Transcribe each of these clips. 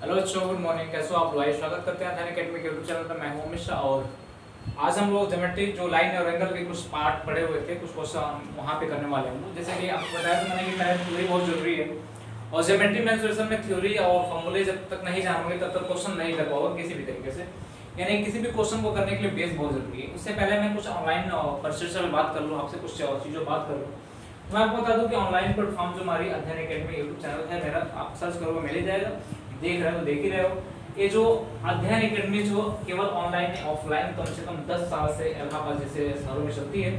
Hello बच्चों, good morning. कैसे हो आप लोग? स्वागत करते हैं अध्ययन अकेडमी के यूट्यूब चैनल पर। मैं हूं अमित शाह और आज हम लोग ज्योमेट्री जो लाइन और एंगल के कुछ पार्ट पढ़े हुए थे, कुछ क्वेश्चन वहां पे करने वाले हैं। जैसे कि आपको बताया था मैंने कि पहले थ्योरी बहुत जरूरी है और ज्योमेट्री मेंसुरेशन में थ्योरी और फॉर्मूले जब तक नहीं जानोगे तब तक क्वेश्चन नहीं कर पाओगे किसी भी तरीके से। यानी किसी भी क्वेश्चन को करने के लिए बेस बहुत जरूरी है। उससे पहले मैं कुछ ऑनलाइन परचेज में बात कर लूँ, आपसे कुछ चीज़ों बात कर लूँ। मैं आपको बता दूं कि ऑनलाइन प्लेटफॉर्म जो हमारी अध्ययन अकेडमी यूट्यूब चैनल है मेरा, आप सर्च करोगे मिल ही जाएगा। देख रहे हो, देख ही रहे हो। ये जो अध्ययन अकेडमी जो केवल ऑनलाइन है, ऑफलाइन कम से कम 10 साल से इलाहाबाद जैसे शहरों में चलती है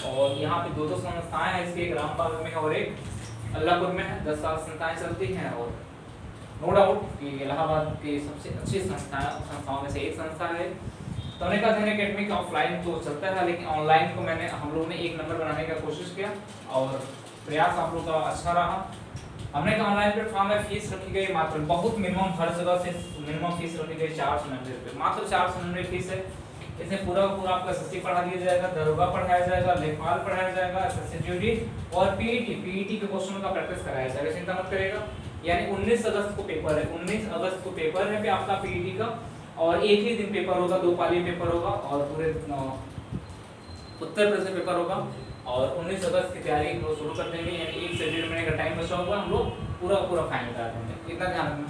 और यहाँ पे दो संस्थाएं हैं। इसकी एक रामबाग में है और एक अल्लाहपुर में है। 10 साल संस्थाएं चलती हैं और नो डाउट कि इलाहाबाद की सबसे अच्छी संस्थाओं में से एक संस्था है। तो हमने कहा अध्ययन अकेडमी का ऑफलाइन तो चलता है, लेकिन ऑनलाइन को हम लोगों ने एक नंबर बनाने का कोशिश किया और प्रयास आप लोग का अच्छा रहा। हमने कहा ऑनलाइन प्लेटफॉर्म में फीस रखी गई मात्र, बहुत मिनिमम हर जगह से मिनिमम फीस रखी गई 499 रुपये, मात्र 499 फीस है। इसमें पूरा पूरा आपका एसएससी पढ़ा दिया जाएगा, दरोगा पढ़ाया जाएगा, लेखपाल पढ़ाया जाएगा, एसएससी और पीईटी के क्वेश्चनों का प्रैक्टिस कराया जाएगा। चिंता मत करेगा। यानी 19 अगस्त को पेपर है, 19 अगस्त को पेपर है आपका पीईटी का और एक ही दिन पेपर होगा, 2 पाली पेपर होगा और पूरे उत्तर प्रदेश पेपर होगा और 19 अगस्त की तैयारी हम लोग शुरू कर देंगे। यानी 1 से 1.5 महीने का टाइम बचा होगा, हम लोग पूरा फाइनल करा देंगे। इतना ध्यान रखना।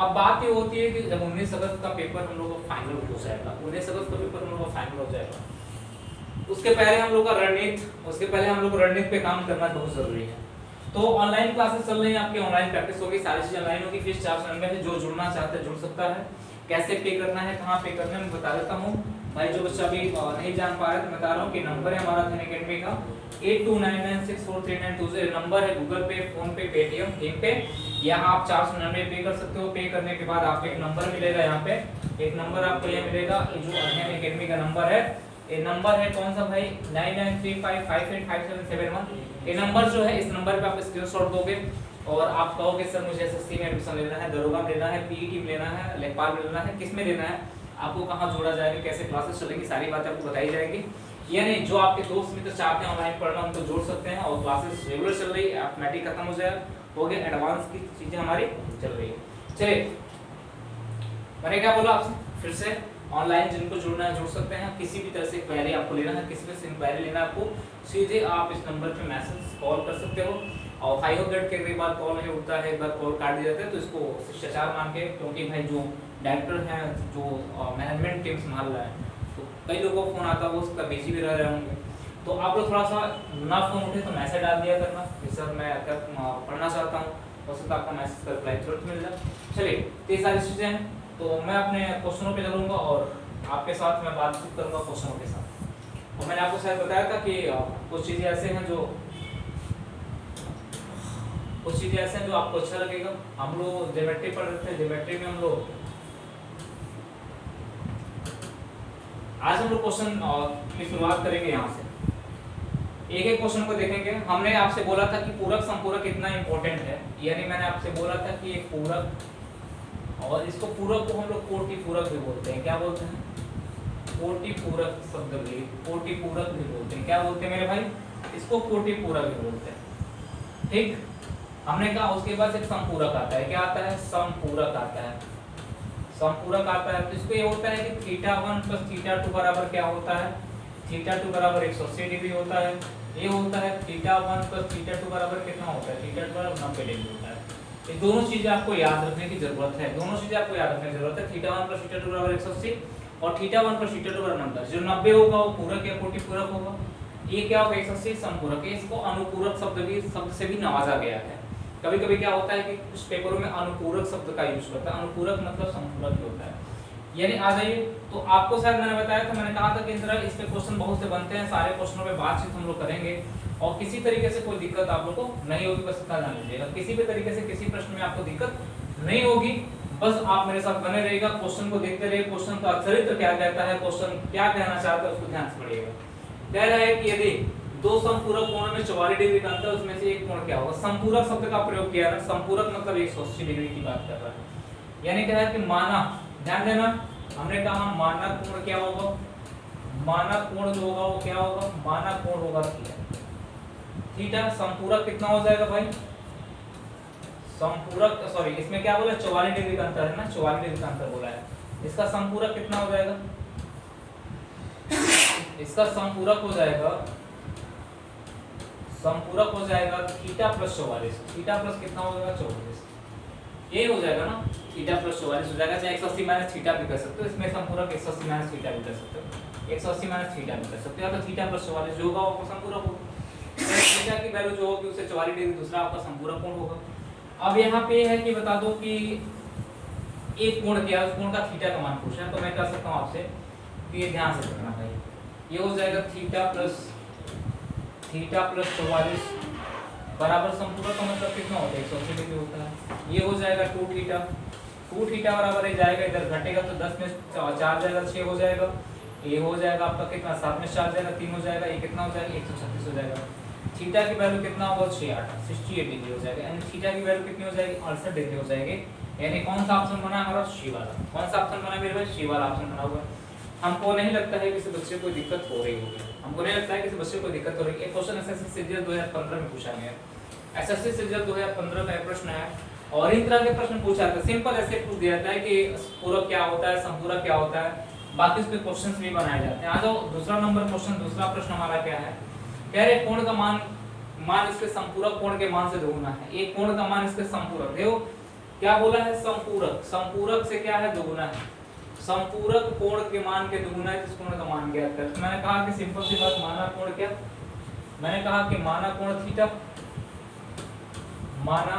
अब बात ये होती है कि जब 19 अगस्त का पेपर हम लोग का फाइनल हो जाएगा, 19 अगस्त का पेपर हम लोग का फाइनल हो जाएगा, उसके पहले हम लोग का रणनीति पे काम करना बहुत जरूरी है। तो ऑनलाइन क्लासेस चल रही हैं आपकी, ऑनलाइन प्रैक्टिस होगी, सारी चीजें ऑनलाइन होगी। फीस 499 है। जो जुड़ना चाहते हैं जुड़ सकता है। कैसे पे करना है, कहाँ पे करना है, मैं बता देता हूँ। भाई जो बच्चा अभी नहीं जान पा रहे तो मैं बता रहा हूँ कि नंबर है हमारा अध्ययन अकेडमी का 8299643920 नंबर है। गूगल पे, फोन पे, पेटीएम, भीम पे, यहाँ आप 499 पे कर सकते हो। पे करने के बाद आपको एक नंबर मिलेगा, यहाँ पे एक नंबर आपको ये मिलेगा। जो अध्ययन अकेडमी का नंबर है, ये नंबर है कौन सा भाई, 9935585771। ये नंबर जो है, इस नंबर पे आप स्क्रीनशॉट दोगे और आप कहोगे सर मुझे एसएससी में एडमिशन लेना है, दरोगा में लेना है, पीईटी में लेना है, लेखपाल में लेना है, किस में लेना है, आपको कहाँ जोड़ा जाएगा, कैसे क्लासेस चलेंगी, सारी बातें आपको बताई जाएगी। यानी जो आपके दोस्त मित्र चाहते हैं ऑनलाइन पढ़ना उनको जोड़ सकते हैं और क्लासेस रेगुलर चल रही है। मैट्रिक खत्म हो जाए हो गया, एडवांस की चीजें हमारी चल रही है। चलिए, मैंने क्या बोला आपसे फिर से, ऑनलाइन जिनको जुड़ना है जुड़ सकते हैं। किसी भी तरह से क्वेरी आपको लेना है, किसी भी से इंक्वायरी लेना है आपको, सीधे आप इस नंबर पे मैसेज कॉल कर सकते हो। और हाई हो गेट के कई बार कॉल नहीं उठता है, एक बार कॉल काट दिया जाता है तो इसको शिष्टाचार मान के, क्योंकि भाई जो डायरेक्टर हैं, जो मैनेजमेंट टीम संभाल रहा है, तो कई लोगों को फोन आता है, वो उसका बिजी भी रह रहे होंगे। तो आप लोग थोड़ा सा ना फोन उठे तो मैसेज डाल दिया करना कि सर मैं पढ़ना चाहता हूँ, हो सकता है आपका मैसेज का रिप्लाई तुरंत मिल जाए। चलिए, तो ये सारी चीज़ें हैं। तो मैं अपने क्वेश्चनों पे चलूँगा और आपके साथ मैं बातचीत करूँगा क्वेश्चनों के साथ। और मैंने आपको शायद बताया था कि कुछ चीज़ें ऐसे हैं जो आपको अच्छा लगेगा। हम लोग ज्योमेट्री पढ़ रहे थे, ज्योमेट्री में हम लोग आज हम लोग क्वेश्चन की शुरुआत करेंगे यहाँ से। एक एक क्वेश्चन को देखेंगे। हमने आपसे बोला था कि पूरक संपूरक कितना इंपॉर्टेंट है। यानी मैंने आपसे बोला था कि एक पूरक, और इसको पूरक को हम लोग कोटि पूरक भी बोलते हैं। क्या बोलते हैं? कोटि पूरक शब्द भी, कोटि पूरक भी बोलते हैं। क्या बोलते हैं मेरे भाई? इसको कोटि पूरक भी बोलते हैं। ठीक, हमने कहा उसके बाद एक समपूरक आता है। क्या आता है? समपूरक आता है। समपूरक आता है तो इसको ये होता है कि θ1 + θ2 बराबर क्या होता है? θ2 बराबर 180 डिग्री होता है। ये होता है θ1 + θ2 बराबर कितना होता है? θ2 बराबर 90 डिग्री होता है। ये दोनों चीजें आपको याद रखने की जरूरत है। θ1 + θ2 बराबर 180 और θ1 + θ2 बराबर 90। जो 90 होगा वो पूरक या कोटि पूरक होगा। ये क्या होगा? 180 समपूरक है। इसको अनुपूरक शब्द से भी नवाजा गया है। कभी कभी क्या होता है कि कुछ पेपरों में अनुपूरक शब्द का यूज करता है। अनुपूरक मतलब संपूरक होता है। यानी आ जाइए, तो आपको शायद मैंने बताया था, मैंने कहा था कि इस पे क्वेश्चन बहुत से बनते हैं। सारे क्वेश्चनों पे बातचीत हम लोग करेंगे और किसी तरीके से कोई दिक्कत आप लोग को नहीं होगी, बस इतना जान लीजिएगा। किसी भी तरीके से किसी प्रश्न में आपको दिक्कत नहीं होगी, बस आप मेरे साथ बने रहिएगा, क्वेश्चन को देखते रहिए। क्वेश्चन का चरित्र क्या कहता है, क्वेश्चन क्या कहना चाहता है, उसको ध्यान से पढ़िएगा। कह रहा है कि यदि दो संपूरक कोणों में 44 डिग्री का अंतर, उसमें से एक कोण क्या होगा? संपूरक शब्द का प्रयोग किया है। संपूरक मतलब 180 डिग्री की बात कर रहा है। यानी क्या है कि माना, ध्यान देना, हमने कहा मानक कोण क्या होगा? मानक कोण जो होगा वो क्या होगा? मानक कोण होगा थीटा। थीटा संपूरक कितना हो जाएगा भाई? संपूरक सॉरी इसमें क्या बोला 44 डिग्री का अंतर है ना, 44 डिग्री का अंतर बोला है। इसका संपूरक कितना हो जाएगा, इसका संपूरक हो जाएगा, संपूरक हो जाएगा थीटा प्लस 44। थीटा प्लस कितना हो जाएगा 44, यही हो जाएगा ना, थीटा प्लस 44 हो जाएगा। चाहे 180 माइनस थीटा भी कर सकते हो, इसमें संपूरक 180 माइनस थीटा भी कर सकते हो, 180 माइनस थीटा भी कर सकते हो। तो थीटा प्लस 44 जो होगा वो संपूरक होगा। थीटा की वैल्यू जो होगी उससे 44 डिग्री दूसरा आपका संपूरक कोण होगा। अब यहाँ पे है कि बता दो कि एक कोण क्या है, उस कोण का थीटा का मान पूछा है, तो मैं कह सकता हूँ आपसे कि ये ध्यान से रखना भाई, ये हो जाएगा थीटा प्लस 44 बराबर संपूरक का मतलब कितना होता है 180 डिग्री होता है। ये हो जाएगा 2 थीटा बराबर ये जाएगा इधर घटेगा तो 10 में 4 जाएगा 6 हो जाएगा। ये हो जाएगा आपका कितना 7 में 4 जाएगा 3 हो जाएगा। ये कितना हो जाएगा 136 हो जाएगा। थीटा की वैल्यू कितना होगा 68 डिग्री हो जाएगा, यानी थीटा की वैल्यू कितनी हो जाएगी 68 डिग्री हो जाएगी। यानी कौन सा ऑप्शन बना हमारा सी वाला, कौन सा ऑप्शन बना मेरे भाई सी वाला ऑप्शन बना हुआ है। हमको नहीं लगता है किसी बच्चे को दिक्कत हो रही होगी, हमको नहीं लगता है किसी बच्चे को दिक्कत हो रही है। एक क्वेश्चन एसएससी सीजीएल 2015 में पूछा गया है, एसएससी सीजीएल 2015 का प्रश्न है और इन तरह के प्रश्न पूछा था। सिंपल ऐसे पूछ दिया था कि पूरक क्या होता है, संपूरक क्या होता है, बाकी उस पे क्वेश्चंस भी बनाए जाते हैं। आ जाओ दूसरा नंबर क्वेश्चन, दूसरा प्रश्न हमारा क्या है, कह रहे कोण का मान इसके संपूरक कोण के मान से दोगुना है। एक कोण का मान इसके संपूरक, देखो क्या बोला है संपूरक, संपूरक से क्या है दोगुना है। संपूरक कोण के मान के दोगुना है, इस कोण का मान ज्ञात कर। मैंने कहा कि सिंपल सी बात, माना कोण क्या, मैंने कहा कि माना कोण थीटा, माना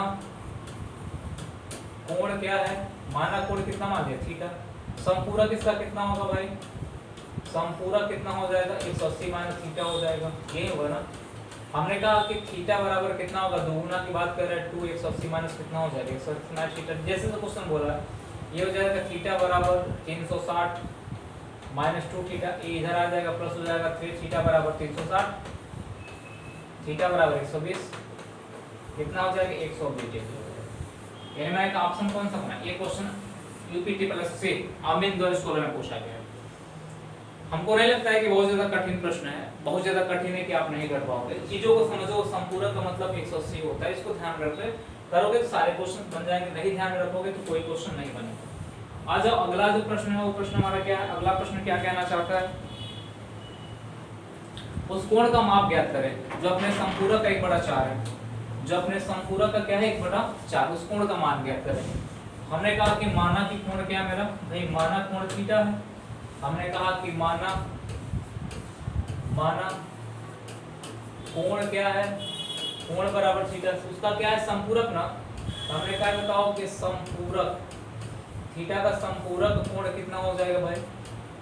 कोण क्या है, माना कोण कितना मान दिया थीटा। संपूरक इसका कितना होगा भाई, संपूरक कितना हो जाएगा 180 माइनस थीटा हो जाएगा, ये होगा ना। हमने कहा कि थीटा बराबर कितना होगा, दोगुना की बात कर रहे हैं 2 180 माइनस कितना हो जाएगा 180 माइनस थीटा। जैसे तो क्वेश्चन बोला है ये हो जाएगा थीटा बराबर 360 माइनस 2 थीटा, ये इधर आ जाएगा प्लस हो जाएगा 3 थीटा बराबर 360, थीटा बराबर 120 कितना हो जाएगा 120 डिग्री। यानी मैं एक ऑप्शन कौन सा बना, ये क्वेश्चन यूपीटी प्लस से आमिन 2016 में पूछा गया। हमको नहीं लगता है कि बहुत ज्यादा कठिन प्रश्न है, बहुत ज्यादा कठिन है कि आप नहीं कर पाओगे। चीजों को समझो, संपूरक का मतलब 180 होता है, इसको ध्यान रखते करोगे तो सारे क्वेश्चन बन जाएंगे, नहीं ध्यान रखोगे तो कोई क्वेश्चन नहीं बनेगा। आ जाओ अगला जो प्रश्न है वो प्रश्न हमारा क्या है, अगला प्रश्न क्या कहना चाहता है, उस कोण का माप ज्ञात करें जो अपने संपूरक का 1/4 है, जो अपने संपूरक का क्या है 1/4, उस कोण का मान ज्ञात करें। हमने कहा कि माना की कोण क्या मेरा भाई, माना कोण थीटा है। हमने कहा कि माना कोण क्या है, कोण बराबर थीटा, उसका क्या है संपूरक ना। हमने कहा बताओ कि संपूरक थीटा का संपूरक कोण कितना हो जाएगा भाई,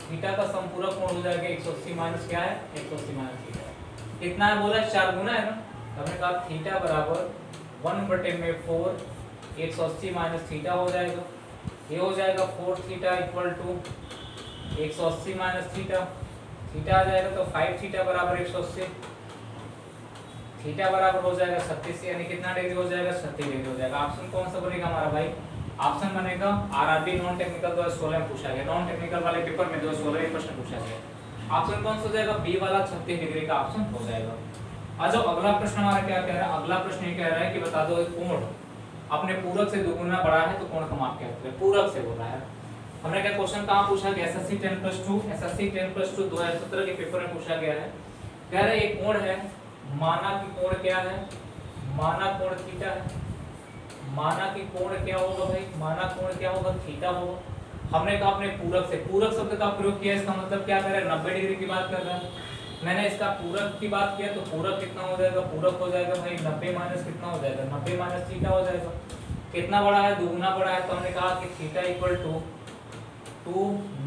थीटा का संपूरक कोण हो जाएगा 180 माइनस क्या है 180 माइनस थीटा, कितना है बोला 4 गुना है ना। हमने कहा थीटा बराबर 1/4 180 माइनस थीटा हो जाएगा, ये हो जाएगा 4 theta equal to 180 minus theta, theta आ जाएगा तो 5 थीटा बराबर 180, थीटा बराबर हो जाएगा 36, यानी कितना डिग्री हो जाएगा 36 डिग्री हो जाएगा। ऑप्शन कौन सा बनेगा हमारा भाई, ऑप्शन बनेगा आरआरबी नॉन टेक्निकल 2016 में पूछा गया, नॉन टेक्निकल वाले पेपर में 2016 में प्रश्न पूछा गया। ऑप्शन कौन सा हो जाएगा बी वाला 36 डिग्री का ऑप्शन हो जाएगा। आ जाओ अगला प्रश्न हमारा क्या कह रहा है, अगला प्रश्न ये कह रहा है कि बता दो कोण अपने पूरक से दोगुना बड़ा है तो कोण का माप क्या होता है, पूरक से बोला है। हमने क्या क्वेश्चन कहाँ पूछा गया, एसएससी 10+2 2017 के पेपर में पूछा गया है। कह रहे एक कोण है, माना की कोण क्या है, माना कोण थीटा है। माना की कोण क्या होगा भाई, माना कोण क्या होगा थीटा होगा। हमने कहा अपने पूरक से, पूरक शब्द का प्रयोग किया, इसका मतलब क्या कर रहा है 90 डिग्री की बात कर रहा है। मैंने इसका पूरक की बात किया तो पूरक कितना हो जाएगा, पूरक हो जाएगा भाई 90 माइनस कितना हो जाएगा 90 माइनस थीटा हो जाएगा। कितना बड़ा है दोगुना बड़ा है, तो हमने कहा कि theta equal to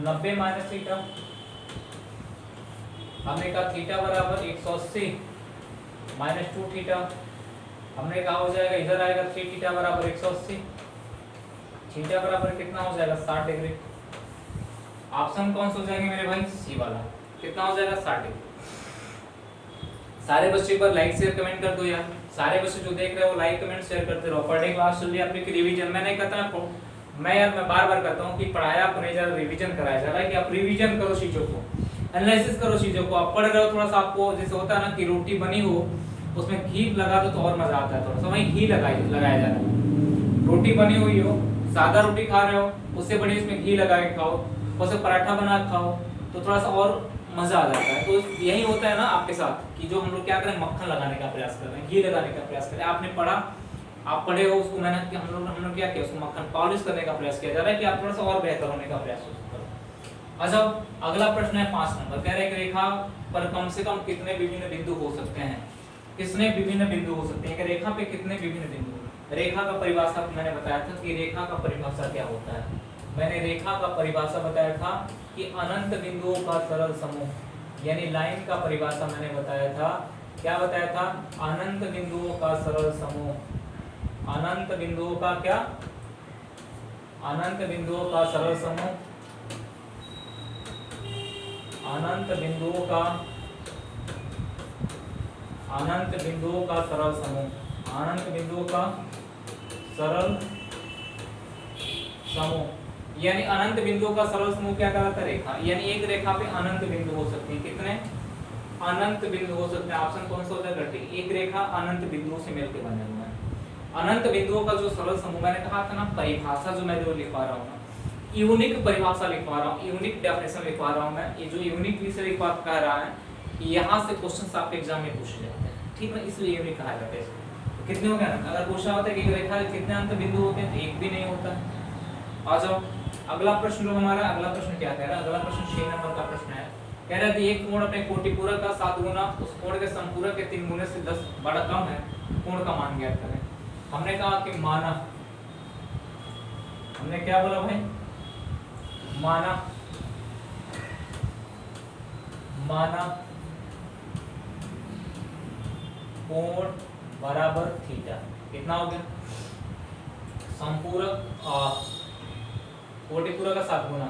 90 minus theta. हमने कहा थीटा बराबर 180 माइनस 2 थीटा। हमने कहा हो जाएगा इधर आएगा 3 थीटा बराबर 180, थीटा बराबर कितना हो जाएगा 60 डिग्री। ऑप्शन कौन सा हो जाएंगे मेरे भाई सी वाला, कितना हो जाएगा 60 डिग्री। सारे बच्चे पर लाइक शेयर कमेंट कर दो यार, सारे बच्चे जो देख रहे हो वो लाइक कमेंट शेयर करते रहो। पर डे क्लास चल रही है आपकी रिवीजन, मैं नहीं कहता मैं बार-बार कहता हूं कि पढ़ाया आपको नहीं जा रहा, रिवीजन कराया जा रहा है कि आप रिवीजन करो चीजों को, एनालिसिस करो चीजों को। आप पढ़ रहे हो थोड़ा सा, आपको जैसे होता है ना कि रोटी बनी हो उसमें घी लगा दो तो और मजा आता है, थोड़ा सा वहीं घी लगाया जा रहा है। रोटी बनी हुई हो, सादा रोटी खा रहे हो, उससे बढ़िया इसमें घी लगा के खाओ, उससे पराठा बना के खाओ, तो थोड़ा सा और मजा आ जाता है। तो यही होता है ना आपके साथ कि जो हम लोग क्या करें, मक्खन लगाने का प्रयास कर रहे हैं, घी लगाने का प्रयास कर रहे हैं। आपने पढ़ा, आप पढ़े हो, उसको मेहनत की हम लोग क्या किया, उसको मक्खन पॉलिश करने का प्रयास किया जा रहा है कि आप थोड़ा सा और बेहतर होने का प्रयास करो। अच्छा, अगला प्रश्न है 5 नंबर, कह रहे हैं कि रेखा पर कम से कम कितने विभिन्न बिंदु हो सकते हैं। कितने विभिन्न बिंदु हो सकते हैं कि रेखा पे कितने विभिन्न बिंदु। रेखा का परिभाषा मैंने बताया था कि रेखा का परिभाषा क्या होता है। मैंने रेखा का परिभाषा बताया था कि अनंत बिंदुओं का सरल समूह, यानी लाइन का परिभाषा मैंने बताया था। क्या बताया था? अनंत बिंदुओं का सरल समूह। अनंत बिंदुओं का क्या? अनंत बिंदुओं का सरल समूह। अनंत बिंदुओं का सरल समूह। अनंत बिंदुओं का सरल समूह, यानी अनंत बिंदुओं का सरल समूह क्या कहलाता है? रेखा। यानी एक रेखा पे अनंत बिंदु हो सकते हैं। कितने अनंत बिंदु हो सकते हैं? ऑप्शन कौन सा हो जाएगा? ठीक, एक रेखा अनंत बिंदुओं से मिलकर बने हुए हैं। अनंत बिंदुओं का जो सरल समूह, मैंने कहा था ना, परिभाषा जो मैं जो लिखवा रहा हूँ ना, यूनिक परिभाषा लिखवा रहा हूँ, यूनिक डेफिनेशन लिखवा रहा हूँ मैं। ये जो यूनिक विषय लिखवा कह रहा है, यहाँ से क्वेश्चन आपके एग्जाम में पूछे जाते हैं, ठीक है, इसलिए यूनिक कहा जाता है इसको। तो कितने हो गए ना? अगर पूछा होता है कि एक रेखा के कितने अंत बिंदु होते हैं, तो एक भी नहीं होता है। आ जाओ अगला प्रश्न जो हमारा, अगला प्रश्न क्या कह रहा है? अगला प्रश्न 6 नंबर का प्रश्न है। कह रहा है कि एक कोण अपने कोटिपूरक का 7 गुना उस कोण के समपूरक के 3 गुने से 10 बड़ा कम है, कोण का मान ज्ञात करें। हमने कहा कि माना, हमने क्या बोला भाई? माना कोण बराबर थीटा। कितना हो गया? संपूरक कोटिपूरक का 7 गुना,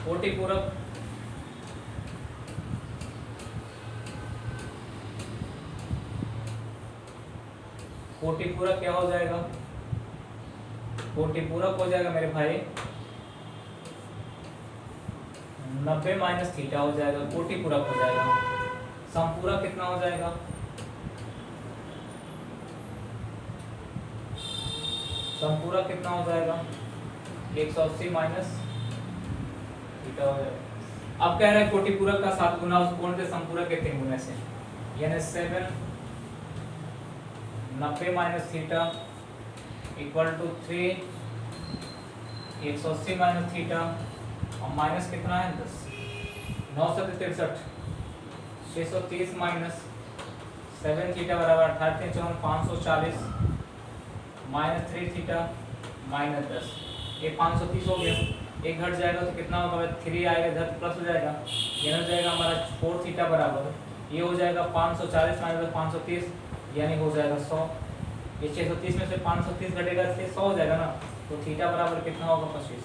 कोटिपूरक कोटिपूरक क्या हो जाएगा? कोटिपूरक हो जाएगा मेरे भाई 90 माइनस थीटा हो जाएगा, कोटिपूरक हो जाएगा। संपूरक कितना हो जाएगा? संपूरक कितना हो जाएगा? 180 माइनस थीटा हो जाएगा। अब कह रहा है कोटिपूरक का 7 गुना उस कोण के संपूरक के 3 गुने से, यानी 7 90 minus theta equal to 3 180 minus theta, और माइनस कितना है? 10 9 7 63 630 माइनस 7 थीटा बराबर 18 4 540 माइनस 3 थीटा माइनस 10, ये 530 हो गया। एक घट जाएगा तो कितना होगा? 3 आएगा इधर प्लस हो जाएगा, ये हो जाएगा हमारा 4 थीटा बराबर, ये हो जाएगा 540 माइनस 530, यानी हो जाएगा 100। ये 630 में से 530 घटेगा इसलिए 100 हो जाएगा ना, तो थीटा बराबर कितना होगा? 25।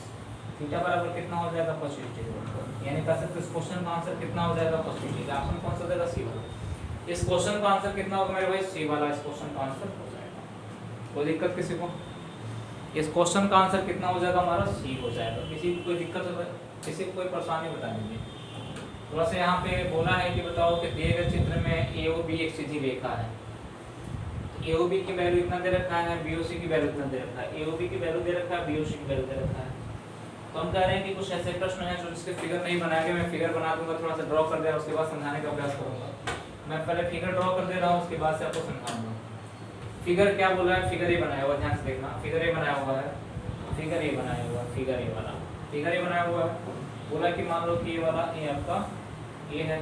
थीटा बराबर कितना हो जाएगा? 25 डिग्री। यानी कह सकते इस क्वेश्चन का आंसर कितना हो जाएगा? 25 डिग्री। ऑप्शन कौन सा देगा? सी वाला। इस क्वेश्चन का आंसर कितना होगा मेरे भाई? सी वाला इस क्वेश्चन का आंसर हो जाएगा। कोई दिक्कत किसी को? इस क्वेश्चन का आंसर कितना हो जाएगा हमारा? सी हो जाएगा। किसी को कोई दिक्कत हो, किसी को कोई परेशानी बता दीजिए। थोड़ा सा यहाँ पे बोला है कि बताओ कि दिए गए चित्र में ए ओ बी एक सीधी रेखा है, ए ओ बी की वैल्यू इतना दे रखा है, बी ओ सी की वैल्यू इतना दे रखा है, ए ओ बी की वैल्यू दे रखा है, बी ओ सी की वैल्यू दे रखा है। तो हम कह रहे हैं कि कुछ ऐसे प्रश्न हैं जो जिसके फिगर नहीं बनाएंगे, मैं फिगर बना दूंगा, थोड़ा सा ड्रॉ कर दे रहा हूँ, उसके बाद समझाने का प्रयास करूंगा। मैं पहले फिगर ड्रॉ कर दे रहा हूँ, उसके बाद से आपको समझाऊंगा। फिगर क्या बोल रहा है? फिगर ए बनाया हुआ, ध्यान से देखना। फिगर ए बनाया हुआ है, फिगर ए बनाया हुआ, फिगर ए वाला, फिगर ए बनाया हुआ है। बोला कि मान लो कि ये वाला ए आपका ए है,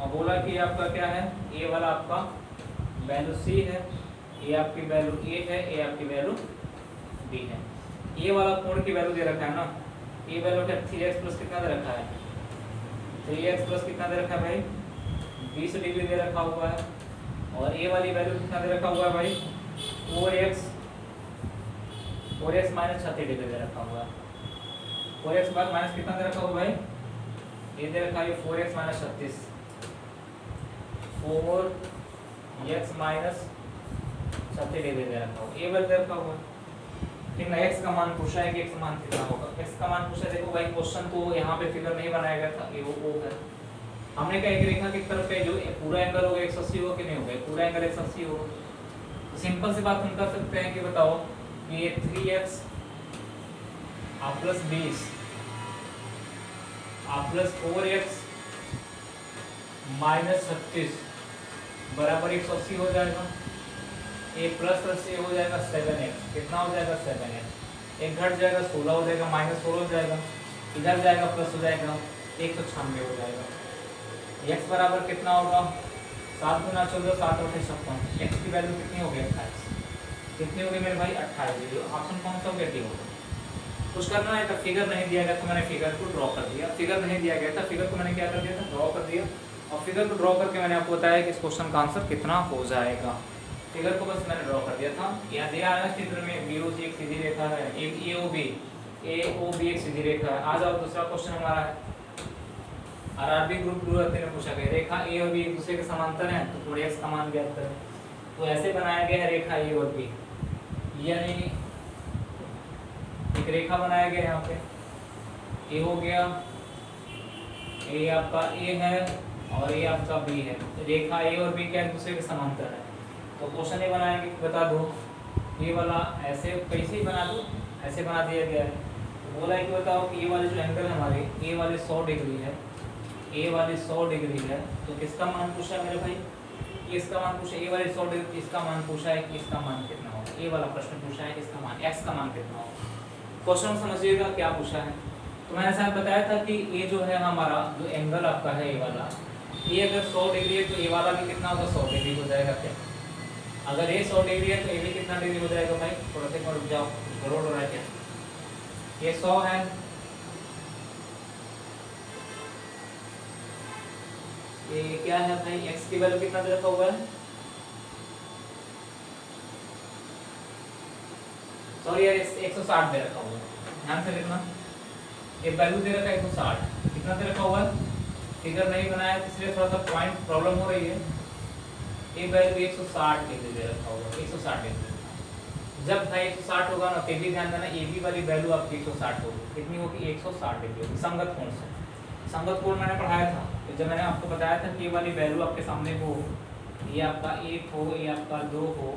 और बोला कि आपका क्या है? ए वाला आपका वैल्यू सी है, ए आपकी वैल्यू ए है, ए आपकी वैल्यू बी है। ए वाला कोण की वैल्यू दे रखा है ना, ए वैल्यू क्या? 3x प्लस कितना दे रखा है? 3x प्लस कितना दे रखा है भाई? 20 डिग्री दे रखा हुआ है। और ए वाली वैल्यू कितना दे रखा हुआ है भाई? 4x माइनस 36 डिग्री दे रखा हुआ है। 4x माइनस कितना दे रखा हुआ भाई? ये दे रखा है 4x minus 36, 4x minus 36 degree दे रखा हुआ, ए वैल्यू दे रखा हुआ। ठीक ना? x का मान पूछा है कि x का मान कितना होगा? x का मान पूछा है। देखो भाई क्वेश्चन तो यहाँ पे फिगर नहीं बनाया गया था, ये वो है। हमने कहा एक रेखा की तरफ पे जो पूरा एंगल होगा 180 होगा कि नहीं होगा? पूरा एंगल 180 होगा, तो सिंपल सी बात हम कर सकते हैं कि बताओ कि ये 3x आप प्लस 20 आप प्लस 4x माइनस 36 बराबर 180 हो जाएगा। ए प्लस ए हो जाएगा 7x, कितना हो जाएगा 7x, एक घट जाएगा 16 हो जाएगा, माइनस 4 हो जाएगा, इधर जाएगा प्लस हो जाएगा 196 हो जाएगा। x बराबर कितना होगा 7 गुना 14 7 और 56, x की वैल्यू कितनी हो गई 28, कितनी हो गई मेरे भाई 28। ऑप्शन कौन सा हो गया डी होगा। कुछ करना है तो फिगर नहीं दिया गया तो मैंने फिगर को ड्रॉ कर दिया, फिगर नहीं दिया गया था फिगर को मैंने क्या कर दिया था ड्रॉ कर दिया, और फिगर को ड्रॉ करके मैंने आपको बताया कि इस क्वेश्चन का आंसर कितना हो जाएगा। फिगर को बस मैंने ड्रॉ कर दिया था। यहाँ दिया है चित्र में BOC एक सीधी रेखा है, एक AOB एक सीधी रेखा है। आ जाओ दूसरा क्वेश्चन हमारा है RRB ग्रुप गुरुरत्न ने पूछा गया रेखा A और B एक दूसरे के समांतर हैं तो थोड़े x का मान ज्ञात करें। तो ऐसे बनाया गया है रेखा A और B, यानी एक रेखा बनाया गया यहाँ पे A हो गया, A आपका A है और A आपका B है। रेखा A और B क्या एक दूसरे के समांतर है। तो क्वेश्चन ये बनाएंगे बता दो ये वाला ऐसे कैसे ही बना दो, ऐसे बना दिया गया है। तो बोला है कि बताओ कि ये वाले जो एंगल है हमारे A वाले 100 डिग्री है, A वाली 100 डिग्री है, तो किसका मान पूछा है मेरे भाई, इसका मान पूछा। A वाली 100 डिग्री इसका मान पूछा है कि इसका मान कितना होगा, A वाला प्रश्न पूछा है इसका मान x का मान कितना होगा। क्वेश्चन समझिएगा क्या पूछा है। तो मैंने साहब बताया था कि ये जो है हमारा जो एंगल आपका है ये वाला, ये अगर 100 डिग्री है तो ये वाला भी कितना होगा 100 डिग्री हो जाएगा। क्या अगर ये 100 डिग्री है तो ये भी कितना डिग्री हो जाएगा भाई, थोड़ा सा रुक जाओ गड़बड़ हो रहा है क्या, ये 100 है, ये क्या है भाई x की वैल्यू कितना दे रखा हुआ है, सॉरी यार 160 दे रखा हुआ है, ध्यान से लिखना। ये वैल्यू दे रखा है 160, कितना दे रखा हुआ है, फिगर नहीं बनाया इसलिए थोड़ा सा पॉइंट प्रॉब्लम हो रही है। ये वैल्यू 160 डिग्री दे रखा हुआ है, 160 डिग्री। जब भाई 160 होगा ना तो भी ध्यान देना AB वाली वैल्यू आपकी 160 होगी, कितनी होगी 160 डिग्री होगी संगत कोण से। संगत कोण मैंने पढ़ाया था, तो जब मैंने आपको बताया था कि ये वाली वैल्यू आपके सामने हो, ये आपका 1 हो, ये आपका 2 हो,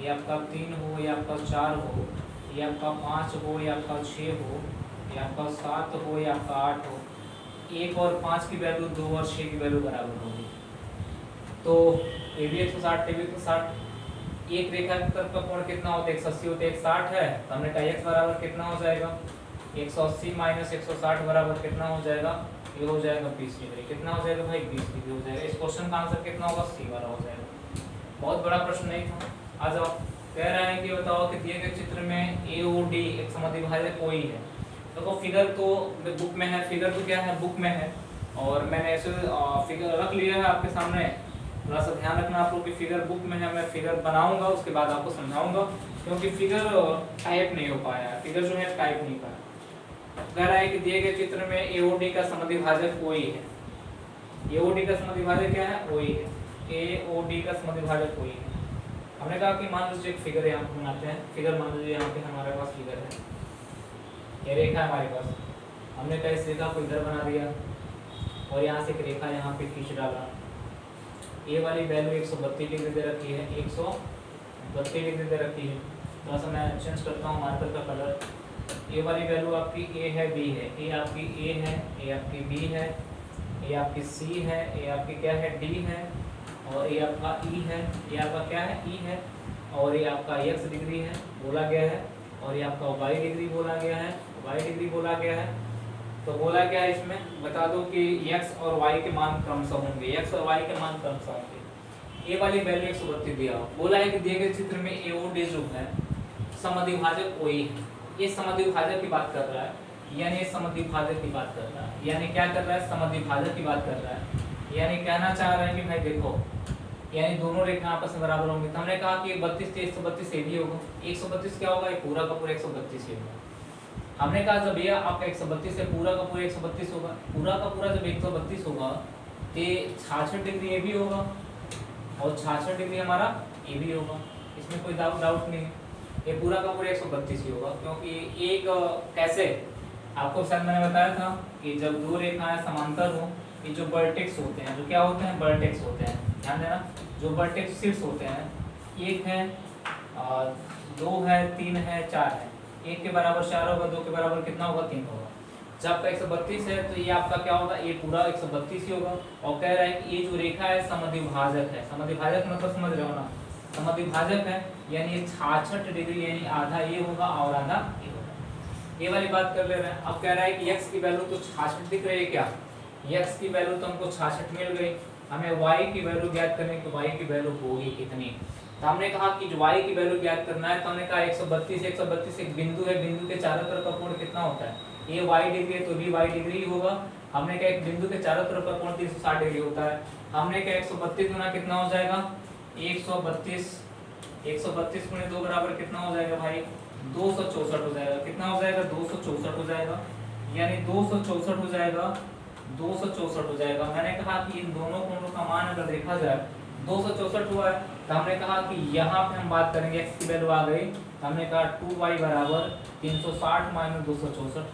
ये आपका 3 हो, ये आपका 4 हो, ये आपका 5 हो, ये आपका 6 हो, ये आपका 7 हो, ये आपका 8 हो, 1 और 5 की वैल्यू 2 और 6 की वैल्यू बराबर होगी। तो ये भी 160 ये भी 160। एक रेखा की तरफ का कोण कितना होता है 180 होता है, 160 है तो हमने कहा x बराबर कितना हो जाएगा 180 माइनस 160 बराबर कितना हो जाएगा, ये हो जाएगा 20 डिग्री। कितना हो जाएगा भाई 20 डिग्री हो जाएगा। इस क्वेश्चन का आंसर कितना होगा C वाला हो जाएगा। बहुत बड़ा प्रश्न नहीं था। आ जाओ, कह रहा है कि बताओ कि दिए गए चित्र में AOD एक समद्विभाजक कोई है। देखो फिगर तो बुक में है, फिगर तो क्या है बुक में है, और मैंने ऐसे फिगर रख लिया है आपके सामने। थोड़ा सा ध्यान रखना आप लोग की फिगर बुक में है, मैं फिगर बनाऊंगा उसके बाद आपको समझाऊंगा, क्योंकि फिगर टाइप नहीं हो पाया है, फिगर जो है टाइप नहीं पाया। कह रहा है कि दिए गए चित्र में AOD का समद्विभाजक OE है। AOD का समद्विभाजक क्या है OE है, AOD का समद्विभाजक OE है। हमने कहा कि मान लीजिए एक फिगर यहाँ पे बनाते हैं, फिगर मान लीजिए यहाँ पे हमारे पास फिगर है, ये रेखा है हमारे पास, हमने कहा इस रेखा को इधर बना दिया और यहाँ से एक रेखा यहाँ पे खींच डाला। ये वाली वैल्यू 132 डिग्री दे रखी है, 132 डिग्री दे रखी है। थोड़ा सा मैं चेंज करता हूँ मार्कर का कलर। ये वाली वैल्यू आपकी A है B है, ये आपकी A है, ये आपकी B है, ये आपकी C है, ये आपकी क्या है D है, और ये आपका E है, ये आपका क्या है E है, और ये आपका X डिग्री है बोला गया है, और ये आपका Y डिग्री बोला गया है, Y डिग्री बोला गया है। तो बोला क्या है इसमें बता दो कि x और y के मान क्रमशः होंगे, x और y के मान क्रमशः होंगे। a वाली वैल्यू 132 दिया हो। बोला है कि दिए गए चित्र में AOD जो है समद्विभाजक OE है। ये समद्विभाजक की बात कर रहा है, यानी समद्विभाजक की बात कर रहा है, यानी क्या कर रहा है समद्विभाजक की बात कर रहा है, यानी कहना चाह रहा है कि भाई देखो यानी दोनों रेखा आपस में बराबर होंगी। तो हमने कहा कि 32 से 132 ये भी होगा, 132 क्या होगा ये पूरा का पूरा 132 होगा। हमने कहा जब भैया आपका 132 से पूरा का पूरा 132 होगा, पूरा का पूरा जब 132 होगा तो 66 डिग्री ये भी होगा और 66 डिग्री हमारा ये भी होगा, इसमें कोई डाउट नहीं है। ये पूरा का पूरा 132 ही होगा, क्योंकि एक कैसे आपको शायद मैंने बताया था कि जब दो रेखाएं समांतर हो, ये जो वर्टेक्स होते हैं, जो क्या होते हैं वर्टेक्स होते हैं, ध्यान देना, जो वर्टेक्स शीर्ष होते हैं, एक है 2 है, 3 है, 4 है। 1 के बराबर 4 होगा, 2 के बराबर कितना होगा, 3 होगा। जब आपका 132 है तो ये आपका क्या होगा, ये पूरा 132 ही होगा। और कह रहा है कि ये जो रेखा है समद्विभाजक है। समद्विभाजक मतलब समझ रहे हो ना, समद्विभाजक है यानी ये 66 डिग्री, यानी आधा ये होगा और आधा ये होगा। ये वाली बात कर ले रहे हैं। अब कह रहा है कि x की वैल्यू तो 66 दिख रही है क्या, x की वैल्यू तो हमको 66 मिल गई, हमें y की वैल्यू ज्ञात करनी है कि y की वैल्यू होगी कितनी। तो हमने कहा कि जो y की वैल्यू ज्ञात करना है, तो हमने कहा 132 एक बिंदु है, बिंदु के चारों तरफ का कोण कितना होता है, ये y डिग्री है तो भी y डिग्री ही होगा। हमने कहा एक बिंदु के चारों तरफ का कोण 360 डिग्री होता है। हमने कहा 132 गुना कितना हो जाएगा, 132 गुणे 2 बराबर कितना हो जाएगा भाई, 264 हो जाएगा। कितना हो जाएगा, 264 हो जाएगा, यानी 264 हो जाएगा, 264 हो जाएगा। मैंने कहा कि इन दोनों कोणों का मान अगर देखा जाए 264 हुआ है, तो हमने कहा कि यहाँ पे हम बात करेंगे x की वैल्यू आ गई, हमने कहा 2y बराबर 360 माइनस 264,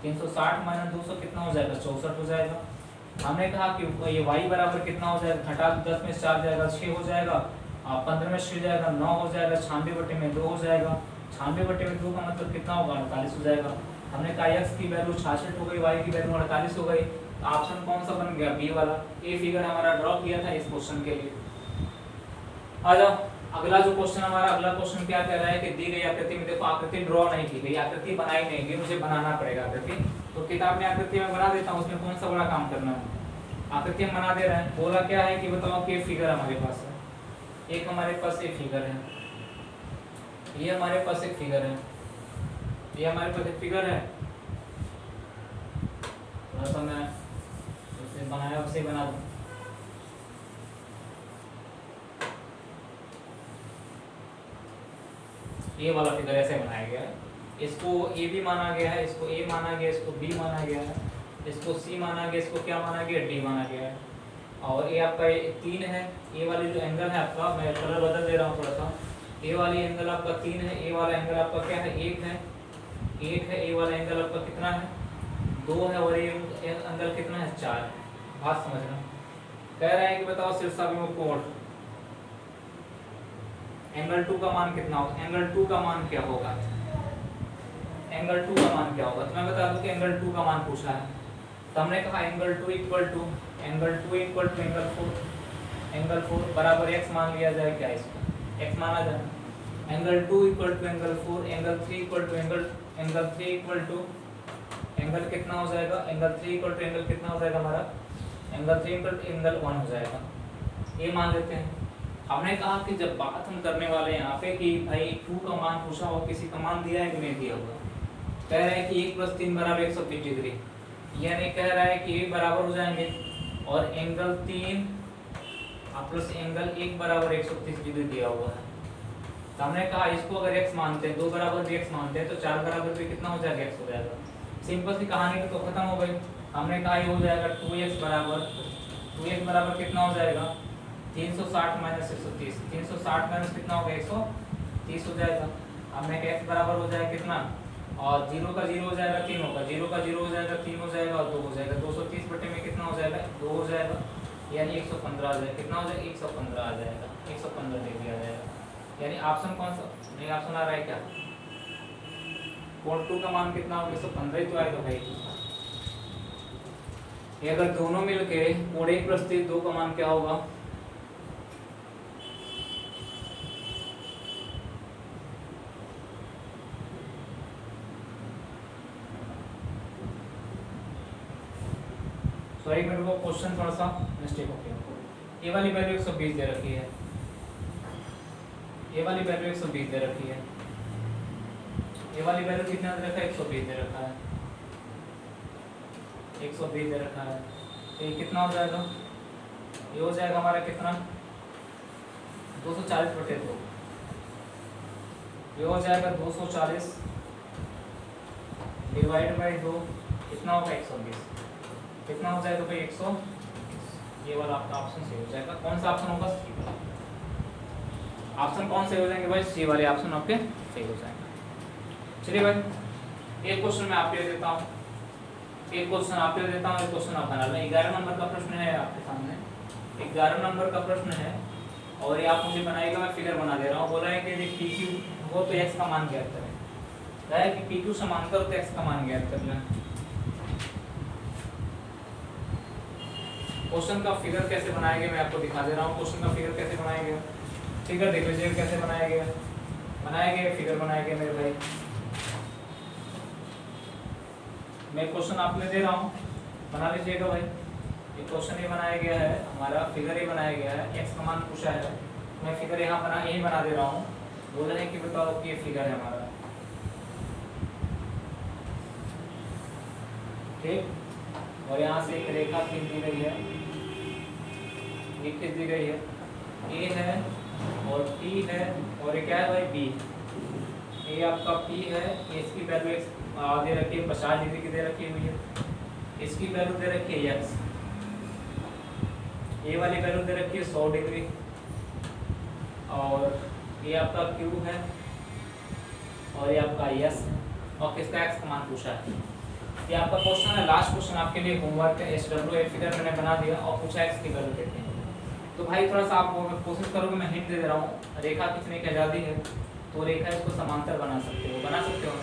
360 माइनस 200 कितना हो जाएगा, 64 हो जाएगा। हमने कहा कि ये y बराबर कितना हो जाएगा, घटा 10 में 4 जाएगा, 6 हो जाएगा, 15 में 6 जाएगा, 9 हो जाएगा, 96/2 हो जाएगा, 96/2 का मतलब कितना होगा, 48 हो जाएगा। हमने कहा x की वैल्यू 66 हो गई, y की वैल्यू 48 हो गई। ऑप्शन कौन सा बन गया, बी वाला। ये फिगर हमारा ड्रॉ किया था इस क्वेश्चन के लिए। आ जाओ अगला जो क्वेश्चन हमारा, अगला क्वेश्चन क्या कह रहा है कि दी गई आकृति में, देखो आकृति ड्रॉ नहीं की गई, आकृति बनाई नहीं गई, मुझे बनाना पड़ेगा आकृति। तो किताब में आकृति में बना देता हूँ, उसमें कौन सा बड़ा काम करना है, आकृति हम बना दे रहे हैं। बोला क्या है कि बताओ कि फिगर हमारे पास है, एक हमारे पास एक फिगर है, ये हमारे पास एक फिगर है, ये हमारे पास एक फिगर है। थोड़ा सा मैं उसे बनाया उसे बना दूं। ये वाला फिगर ऐसे बनाया गया है, इसको ए भी माना गया है, इसको ए माना गया, इसको बी माना गया है, इसको सी माना गया, इसको क्या माना गया, डी माना गया है। और ये आपका 3 है, ए वाली जो एंगल है आपका, मैं कलर बदल दे रहा हूँ थोड़ा सा, ए वाली एंगल आपका 3 है, ए वाला एंगल आपका क्या है, 1 है, 1 है, ए वाला एंगल आपका कितना है, 2 है, और ये एंगल कितना है, 4। बात समझना, कह रहे हैं कि बताओ शीर्षाभिमुख कोण एंगल 2 का मान कितना होगा, एंगल 2 का मान क्या होगा, एंगल 2 का मान क्या होगा। तो मैं बता दूं कि एंगल 2 का मान पूछा है, तो हमने कहा एंगल 2 इक्वल टू एंगल 4 बराबर x मान लिया जाए, क्या इसको x माना जाए। Angle 2 equal to angle 4, angle 3 equal to angle कितना हो जाएगा, एंगल 3 इक्वल टू एंगल कितना हो जाएगा हमारा, एंगल 3 इक्वल टू एंगल 1 हो जाएगा। ये मान लेते हैं। हमने कहा कि जब बात हम करने वाले हैं यहाँ पे कि भाई 2 का मान पूछा हो, किसी का मान दिया है कि नहीं दिया होगा, कह रहे हैं कि 1 + 3 बराबर 120 डिग्री, यानी कह रहा है कि 1 बराबर हो जाएंगे और एंगल 3 प्लस एंगल 1 बराबर 130 डिग्री दिया हुआ है। तो हमने कहा इसको अगर x मानते हैं, 2 बराबर भी x मानते हैं, तो 4 बराबर भी कितना हो जाएगा, x हो जाएगा। सिंपल सी कहानी तो खत्म हो गई। हमने कहा ये हो जाएगा 2x बराबर कितना हो जाएगा, 360 माइनस 130, 360 माइनस कितना होगा, 130 हो जाएगा। हमने कहा x बराबर हो जाएगा कितना, और 0 का 0 हो जाएगा, 3 होगा, 0 का 0 हो जाएगा, 3 हो जाएगा और 2 हो जाएगा, 230 बटे में कितना हो जाएगा, 2 हो जाएगा, यानी 115 आ जाएगा। कितना हो जाएगा, 115 आ जाएगा, 115 डिग्री आ जाएगा। यानी ऑप्शन कौन सा, नहीं ऑप्शन आ रहा है क्या, कोण 2 का मान कितना होगा, 115 ही तो आएगा भाई। ये अगर दोनों मिलके कोण 1 + 3 2 का मान क्या होगा, सॉरी मेरे को क्वेश्चन थोड़ा सा मिस्टेक हो गया। ए वाली वैल्यू 120 दे रखी है, ए वाली वैल्यू 120 दे रखी है, ए वाली वैल्यू कितना दे रखा है, 120 दे रखा है, 120 दे रखा है। तो ये कितना हो जाएगा, ये हो जाएगा हमारा कितना, 240/2, ये हो जाएगा 240 डिवाइड बाई 2, कितना होगा, 120। कितना हो जाएगा भाई, 100। ये वाला आपका ऑप्शन सही हो जाएगा। कौन सा ऑप्शन होगा, सी वाला। ऑप्शन कौन से हो जाएंगे भाई, सी वाले ऑप्शन आपके सही हो जाएंगे। चलिए भाई एक क्वेश्चन मैं आपके देता हूँ, एक क्वेश्चन आपके देता हूँ, एक क्वेश्चन आप बना लें। 11 नंबर का प्रश्न है आपके सामने, 11 नंबर का प्रश्न है और ये आप मुझे बनाइएगा, मैं फिगर बना दे रहा हूँ। बोला है कि यदि पी क्यू हो तो एक्स का मान ज्ञात करें, है कि पी क्यू समांतर हो तो एक्स का मान ज्ञात कर लें। क्वेश्चन का फिगर कैसे बनाया गया मैं आपको दिखा दे रहा हूँ। क्वेश्चन का फिगर कैसे बनाया गया, फिगर देख लीजिए कैसे बनाया गया। फिगर बनाया गया मेरे भाई। मैं क्वेश्चन आपने दे रहा हूँ, बना लीजिएगा भाई। ये क्वेश्चन ये बनाया गया है हमारा, फिगर ये बनाया गया है, एक्स का मान पूछा है, मैं फिगर यहाँ यही बना दे रहा हूँ। बोल रहे हैं कि बताओ कि ये फिगर है हमारा, ठीक। और यहाँ से एक रेखा खींच दी गई है, ये खींच दी गई है, ए है और पी है, और ये क्या है भाई बी। ये आपका पी है, इसकी वैल्यू दे रखी है 50 डिग्री की दे रखी हुई है, इसकी वैल्यू दे रखी है एक्स, ये वाली वैल्यू दे रखी है 100 डिग्री, और ये आपका क्यू है, और ये आपका यस, और किसका एक्स का मान पूछा है। ये आपका क्वेश्चन है, लास्ट क्वेश्चन आपके लिए होमवर्क है। SW फिगर मैंने बना दिया और पूछा एक्स की वैल्यू कितनी है। तो भाई थोड़ा सा आप कोशिश करोगे, मैं हिंट दे दे रहा हूँ, रेखा खींचने की आज़ादी है, तो रेखा इसको समांतर बना सकते हो, बना सकते हो।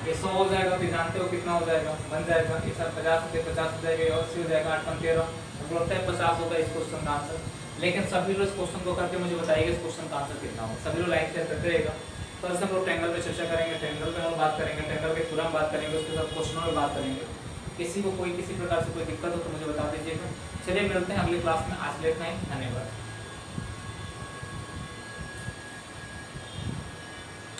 ये 100 हो जाएगा तो जानते हो कितना हो जाएगा, बन जाएगा। ये सब 50 होते 50 हो जाएगा, 80 हो जाएगा, 8 5 13, मुझे लगता है 50 होगा इस क्वेश्चन का आंसर। लेकिन सभी लोग इस क्वेश्चन को करके मुझे बताइएगा इस क्वेश्चन का आंसर कितना होगा। सभी लोग लाइक शेयर करते रहेगा। तो हम लोग ट्रायंगल पे चर्चा करेंगे, ट्रायंगल पे हम बात करेंगे, ट्रायंगल के थ्योरम बात करेंगे, उसके साथ क्वेश्चनों पे बात करेंगे। किसी को कोई किसी प्रकार से कोई दिक्कत हो तो मुझे बता दीजिएगा। चलिए मिलते हैं अगली क्लास में, आज के लिए इतना ही, धन्यवाद।